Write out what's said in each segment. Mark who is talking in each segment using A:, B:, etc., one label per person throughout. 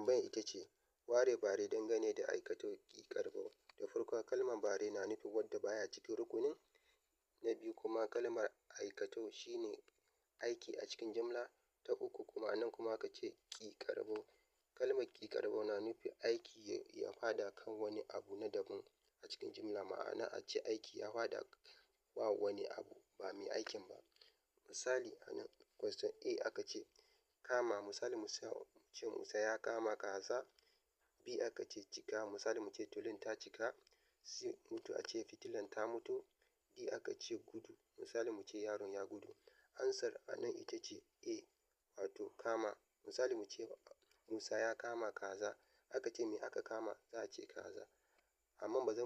A: Tambayan ita ce, ware bare dangane da aikatau ƙi-ƙarɓau. Da farko kalmar bare na nufin wanda baya cikin rukunin. Na biyu kuma kalmar aikatau shi ne aiki a cikin jumla. Ta uku kuma a nan kuma aka ce ƙi-ƙarɓau. Kalmar ƙi-ƙarɓau na nufin aiki ya faɗa kan wani abu na daban a cikin jumla, ma'ana a ce aiki ya faɗa wa wani abu ba mai aikin ba. Misali a nan question A aka ce kama, misali mu ce Musa ya kama kaza. B aka ce cika, misali mu ce tulun ta cika. C mutu, a ce fitilan ta mutu. D aka ce gudu, misali mu ce yaron ya gudu. Answer a nan ita ce A, wato kama. Misali mu ce Musa ya kama kaza. Aka ce me aka kama, za a ce kaza. Amma ba za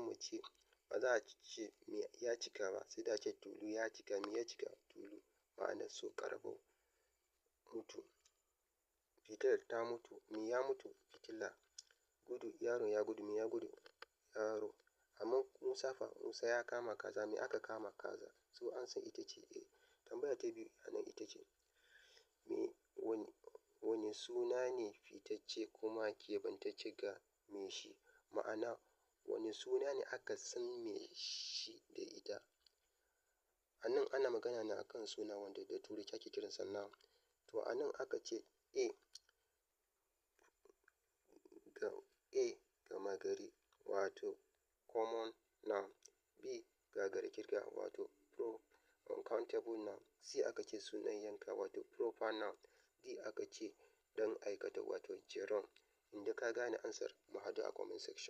A: a ce me ya cika ba, sai da a ce tulu ya cika. Me ya cika? Tulu, ma'ana so ƙarɓau, mutu. Fitilar ta mutu. Me ya mutu? Fitila. Gudu, yaron ya gudu. Me ya gudu? Yaro. Amma Musa fa, Musa ya kama kaza. Me aka kama? Kaza. So answer ita ce A. Tambaya ta biyu a nan ita ce, wane suna ne fitacce kuma keɓantacce ga mai shi? Ma'ana wane suna ne aka san mai shi da ita? A nan ana magana ne akan suna wanda da turanci ake kiransa noun. To a nan aka ce A, gama gari, wato common noun. B, gagara kirga, wato uncountable noun. C aka ce sunan yanka, wato proper noun. D aka ce ɗan aikatau, wato gerund. Inda ka gane answer mu haɗu a comment section.